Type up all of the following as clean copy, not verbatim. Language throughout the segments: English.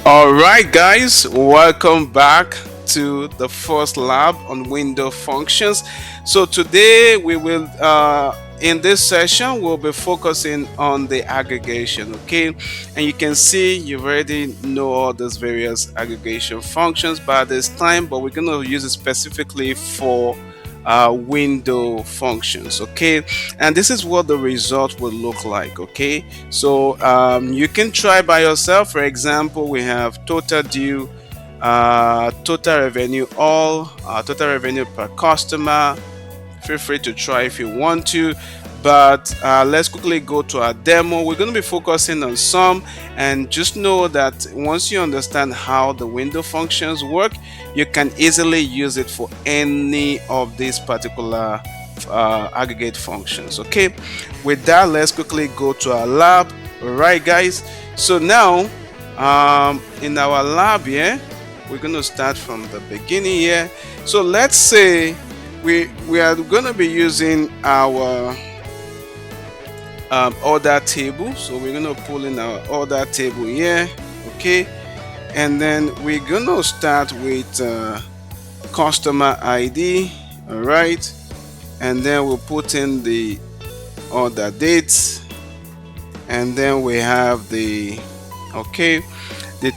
All right, guys, welcome back to the first lab on window functions. So today we will, in this session, we'll be focusing on the aggregation. Okay, and you can see you already know all those various aggregation functions by this time, but we're going to use it specifically for window functions. Okay, and this is what the result will look like. Okay, so you can try by yourself. For example, we have total due, total revenue all, total revenue per customer. Feel free to try if you want to, but let's quickly go to our demo. We're going to be focusing on sum, and just know that once you understand how the window functions work, you can easily use it for any of these particular aggregate functions. Okay, with that, let's quickly go to our lab. All right, guys, so now in our lab here, we're going to start from the beginning here. So let's say we are going to be using our order table. So we're going to pull in our order table here. Okay, and then we're going to start with customer ID. All right, and then we'll put in the order dates, and then we have the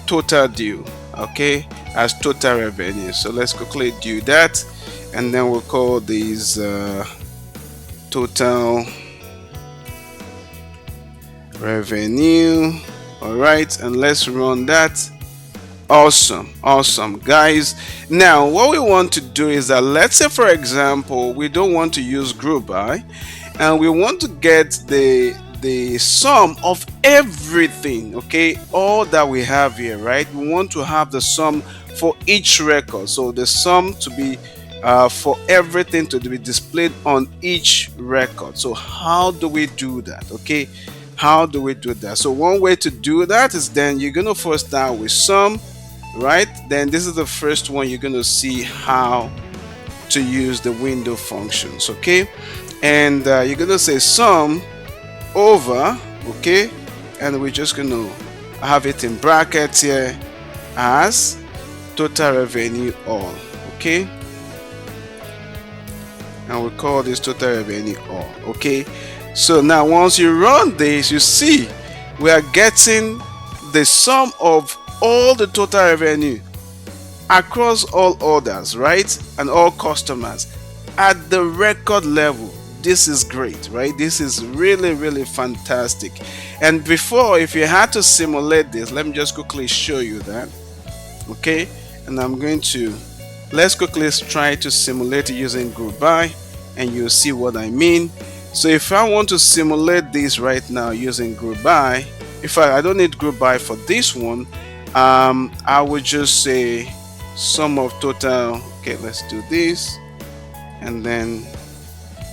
total due, okay, as total revenue. So let's quickly do that, and then we'll call these total revenue. All right, and let's run that. Awesome, guys. Now what we want to do is that, let's say for example, we don't want to use group by, and we want to get the sum of everything. Okay, all that we have here, right? We want to have the sum for each record, so the sum to be for everything to be displayed on each record. So how do we do that? Okay, how do we do that? So one way to do that is, then you're going to first start with sum, right? Then this is the first one you're going to see how to use the window functions. Okay, and you're going to say sum over, okay, and we're just going to have it in brackets here as total revenue all. Okay, and we call this total revenue all. Okay, so now once you run this, you see we are getting the sum of all the total revenue across all orders, right, and all customers at the record level. This is great, right? This is really fantastic. And before, if you had to simulate this, let me just quickly show you that. Okay, and I'm going to, let's quickly try to simulate it using group by, and you'll see what I mean. So if I want to simulate this right now using group by, if I don't need group by for this one, I would just say sum of total. Okay, let's do this, and then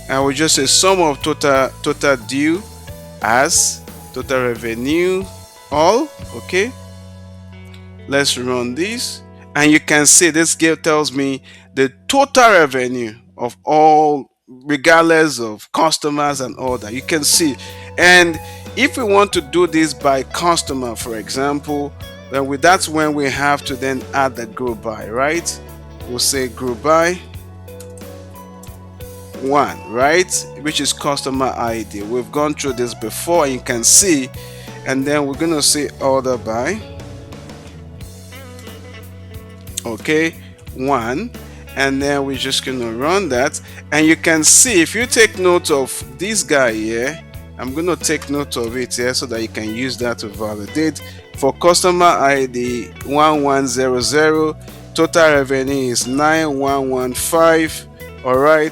I will just say sum of total due as total revenue all. Okay, let's run this, and you can see this tells me the total revenue of all, regardless of customers and all that. You can see. And if we want to do this by customer, for example, then that's when we have to then add the group by, right? We'll say group by one, right, which is customer ID. We've gone through this before, and you can see. And then we're gonna say order by, okay, one, and then we're just gonna run that. And you can see, if you take note of this guy here, I'm gonna take note of it here so that you can use that to validate. For customer ID 1100, total revenue is 9115. all right,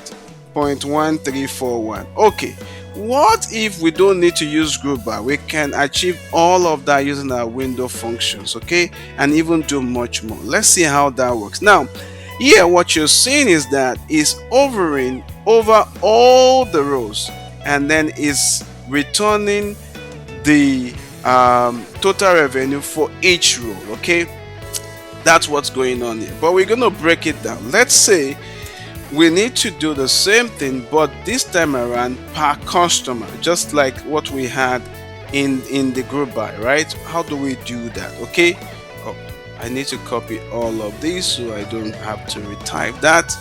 0.1341. Okay, what if we don't need to use group by? We can achieve all of that using our window functions, okay, and even do much more. Let's see how that works. Now here, what you're seeing is that is hovering over all the rows, and then is returning the total revenue for each row. Okay, that's what's going on here, but we're going to break it down. Let's say we need to do the same thing, but this time around per customer, just like what we had in the group by, right? How do we do that? Okay, I need to copy all of these so I don't have to retype that.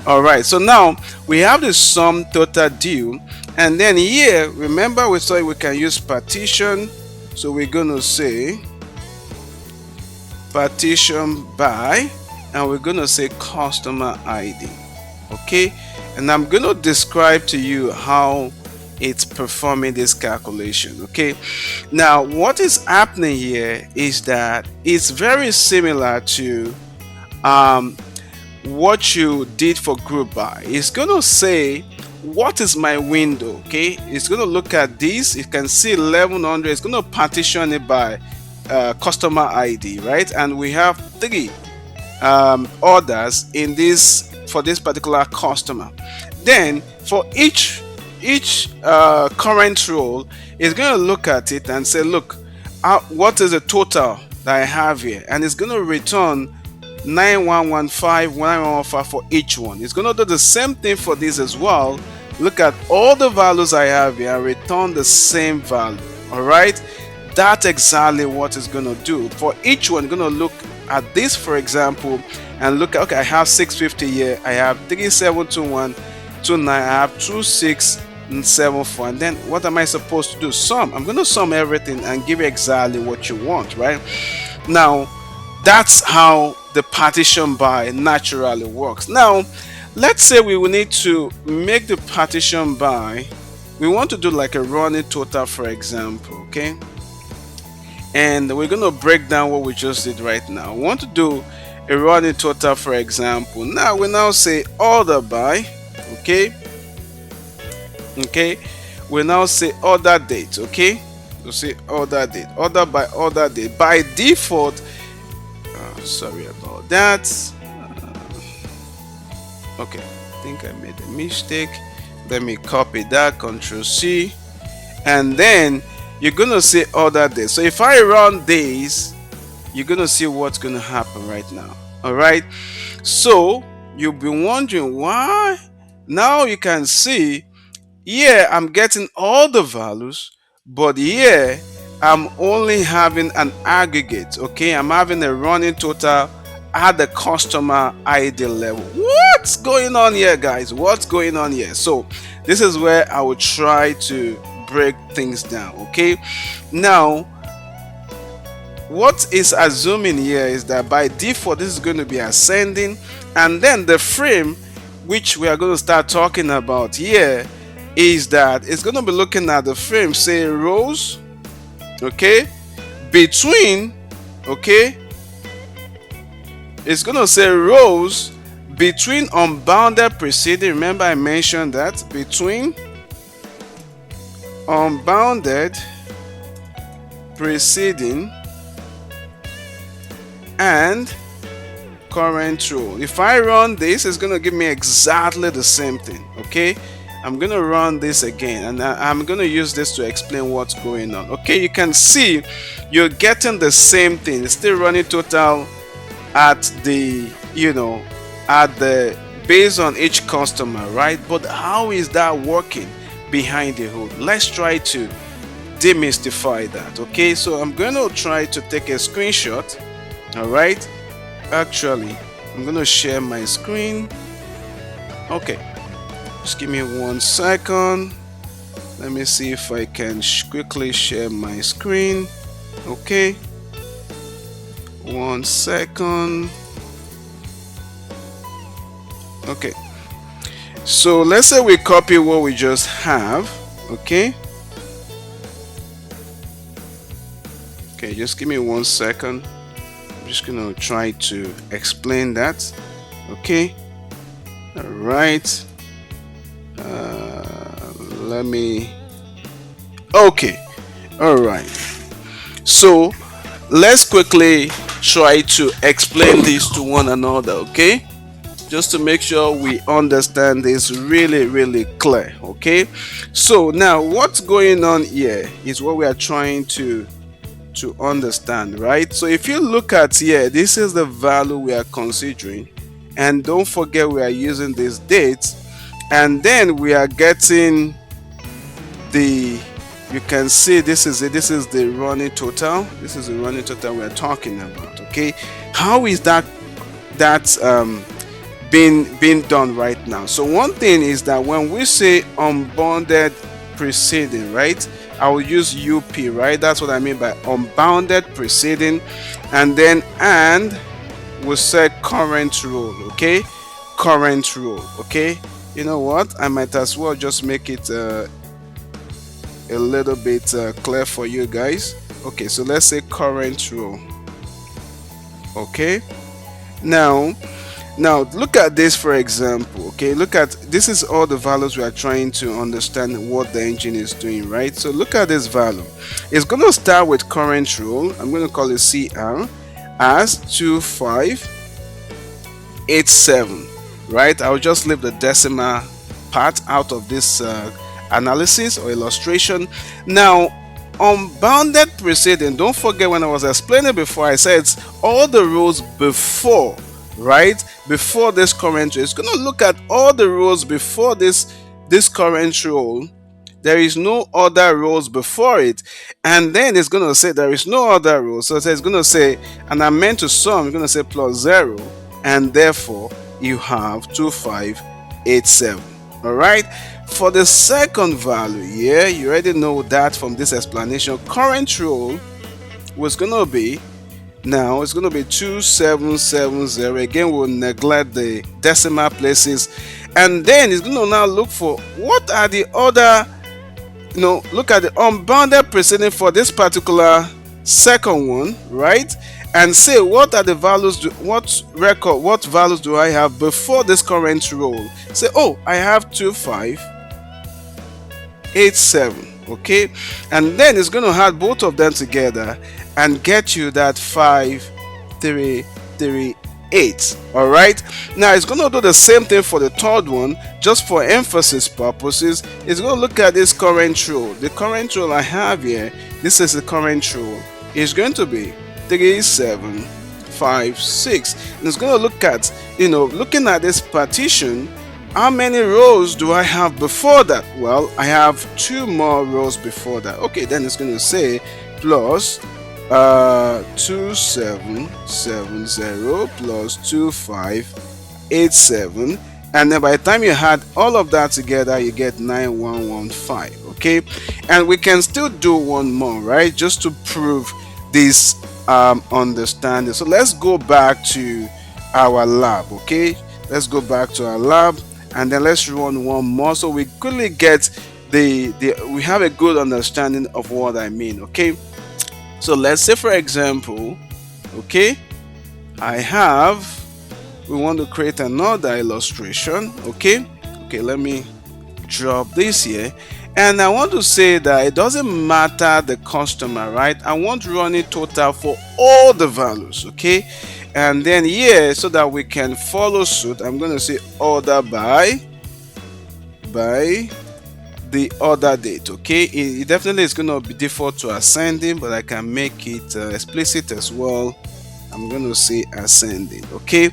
All right, so now we have the sum total due, and then here, remember we saw we can use partition. So we're going to say partition by, and we're going to say customer ID. Okay, and I'm going to describe to you how it's performing this calculation. Okay, now what is happening here is that it's very similar to what you did for group by. It's going to say what is my window. Okay, it's going to look at this. You can see 1100. It's going to partition it by customer ID, right? And we have 3 orders in this for this particular customer. Then for each current role, is going to look at it and say, look, what is the total that I have here, and it's going to return 9115 9115 for each one. It's going to do the same thing for this as well. Look at all the values I have here and return the same value. All right, that's exactly what it's going to do for each one. Going to look at this, for example, and look at, okay, I have 650 here, I have 3721 29, I have 2674, and then what am I supposed to do? Sum. I'm going to sum everything and give you exactly what you want, right? Now that's how the partition by naturally works. Now let's say we will need to make the partition by, we want to do like a running total, for example. Okay, and we're going to break down what we just did right now. We want to do a running total, for example. Now we now say order by. Okay, we now say order date. Okay, we'll say order date, order by order date. By default, sorry about that. Okay, I think I made a mistake. Let me copy that, Control C, and then you're gonna say order date. So if I run this, you're gonna see what's gonna happen right now. All right, so you'll be wondering why. Now you can see here I'm getting all the values, but here I'm only having an aggregate. Okay, I'm having a running total at the customer ID level. What's going on here, guys? What's going on here? So this is where I will try to break things down. Okay, now what is assuming here is that by default this is going to be ascending, and then the frame which we are going to start talking about here is that it's going to be looking at the frame, say rows, okay, between, okay, it's going to say rows between unbounded preceding. Remember I mentioned that between unbounded preceding and current row. If I run this, it's going to give me exactly the same thing. Okay, I'm going to run this again, and I'm going to use this to explain what's going on. Okay, you can see you're getting the same thing. It's still running total at the, at the based on each customer, right? But how is that working behind the hood? Let's try to demystify that. Okay, so I'm going to try to take a screenshot. All right, actually I'm going to share my screen. Okay, just give me 1 second. Let me see if I can quickly share my screen. Okay, 1 second. Okay, so let's say we copy what we just have. Okay, just give me 1 second. I'm just gonna try to explain that. Okay, all right, let me, okay, all right, so let's quickly try to explain this to one another. Okay, just to make sure we understand this really clear. Okay, so now what's going on here is what we are trying to understand, right? So if you look at here, this is the value we are considering, and don't forget we are using this date, and then we are getting the you can see this is it. This is the running total. This is the running total we're talking about. Okay, how is that being done right now? So one thing is that when we say unbounded preceding, right, I will use up, right? That's what I mean by unbounded preceding. And then and we'll say current row. Okay, current row. Okay, you know what, I might as well just make it a little bit clear for you guys. Okay, so let's say current row. Okay, now look at this, for example. Okay, look at this, is all the values we are trying to understand what the engine is doing, right? So look at this value. It's going to start with current row. I'm going to call it CR as 2587, right? I'll just leave the decimal part out of this analysis or illustration. Now, unbounded preceding, don't forget when I was explaining before, I said it's all the rows before, right? Before this current row. It's going to look at all the rows before this current row. There is no other rows before it, and then it's going to say there is no other rows. So it's going to say, and I meant to sum, it's going to say plus 0, and therefore you have 2587. All right, for the second value here, you already know that from this explanation. Current row was going to be, now it's going to be 2770. Again, we'll neglect the decimal places, and then it's going to now look for what are the other, look at the unbounded preceding for this particular second one, right? And say what are the values, what values do I have before this current row? Say, oh, I have 2587. Okay, and then it's going to add both of them together and get you that 5338. All right, now it's going to do the same thing for the third one. Just for emphasis purposes, it's going to look at this current row. The current row I have here, this is the current row, is going to be 3756, and it's going to look at, looking at this partition, how many rows do I have before that? Well, I have 2 more rows before that. Okay, then it's going to say plus 2770 plus 2587, and then by the time you add all of that together, you get 9115. Okay, and we can still do one more, right, just to prove this understanding. So let's go back to our lab. Okay, let's go back to our lab, and then let's run one more so we quickly get we have a good understanding of what I mean. Okay, so let's say, for example, okay, we want to create another illustration. Okay, let me drop this here, and I want to say that it doesn't matter the customer, right? I want running total for all the values. Okay, and then here, so that we can follow suit, I'm going to say order by the order date. Okay, it definitely is going to be default to ascending, but I can make it explicit as well. I'm going to say ascending. Okay,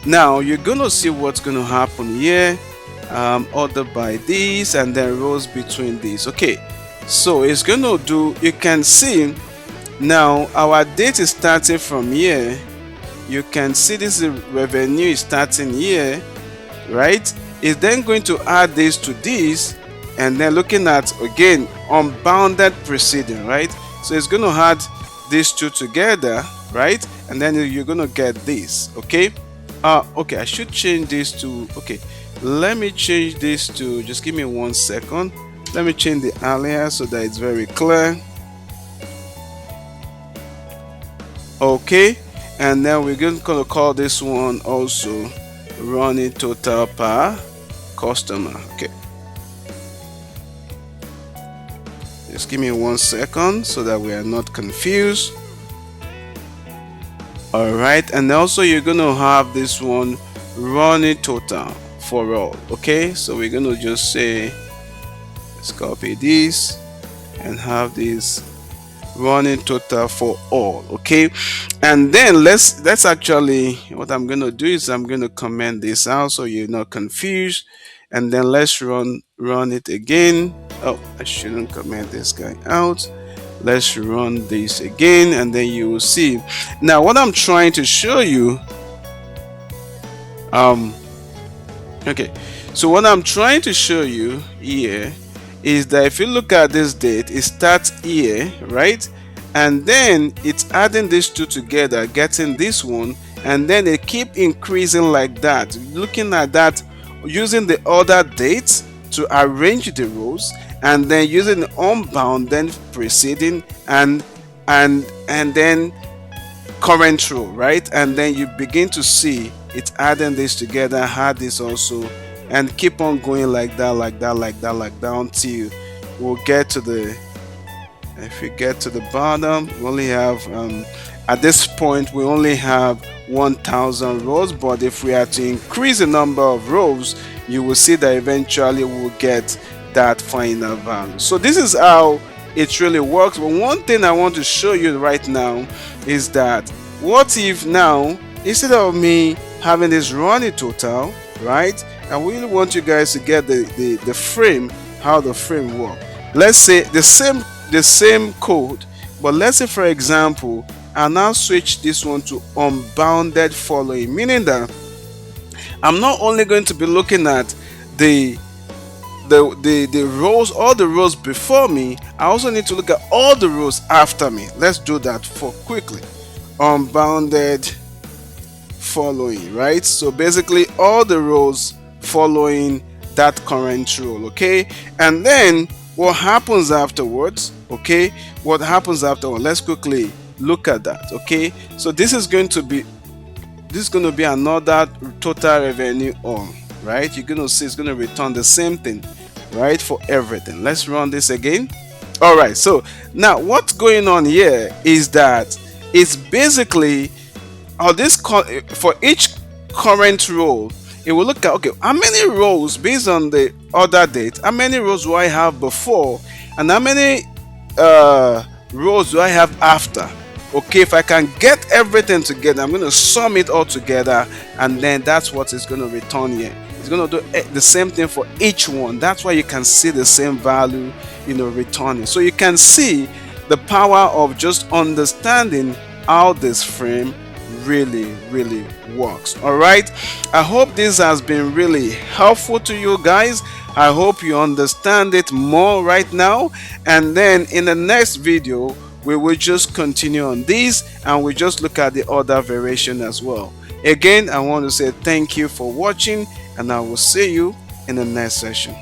now you're going to see what's going to happen here. Order by these, and then rows between these. Okay, so it's going to do, you can see now our date is starting from here. You can see this revenue is starting here, right? It's then going to add this to this, and then looking at again unbounded preceding, right? So it's going to add these two together, right? And then you're going to get this. Okay, okay, I should change this to, okay, let me change this to, just give me 1 second, let me change the alias so that it's very clear. Okay, and then we're going to call this one also running total per customer. Okay, just give me 1 second so that we are not confused. All right, and also you're going to have this one running total for all. Okay, so we're going to just say, let's copy this and have this running total for all. Okay, and then let's actually, what I'm going to do is I'm going to comment this out so you're not confused, and then let's run it again. Oh, I shouldn't comment this guy out. Let's run this again and then you will see. Now what I'm trying to show you, um okay, so what I'm trying to show you here is that if you look at this date, it starts here, right? And then it's adding these two together, getting this one, and then they keep increasing like that. Looking at that, using the order dates to arrange the rows, and then using the unbound, then preceding, and then current row, right? And then you begin to see it's adding this together, add this also, and keep on going like that, like that, like that, like that, until we'll get to the, if we get to the bottom, we only have at this point we only have 1000 rows, but if we are to increase the number of rows, you will see that eventually we'll get that final value. So this is how it really works. But one thing I want to show you right now is that, what if now, instead of me having this running total, right, I really want you guys to get the frame, how the frame works. Let's say the same code, but let's say for example I now switch this one to unbounded following, meaning that I'm not only going to be looking at the rows, all the rows before me, I also need to look at all the rows after me. Let's do that for quickly. Unbounded following, right? So basically all the rows following that current row, okay? And then what happens afterwards, okay? What happens afterwards? Let's quickly look at that, okay? So this is going to be another total revenue on, right? You're going to see it's going to return the same thing, right, for everything. Let's run this again. All right, so now what's going on here is that it's basically for each current row, it will look at, okay, how many rows based on the order date, how many rows do I have before, and how many rows do I have after. Okay, if I can get everything together, I'm going to sum it all together, and then that's what it's going to return here. It's going to do the same thing for each one. That's why you can see the same value, returning. So you can see the power of just understanding how this frame really works. All right, I hope this has been really helpful to you guys. I hope you understand it more right now, and then in the next video we will just continue on this and we just look at the other variation as well. Again, I want to say thank you for watching, and I will see you in the next session.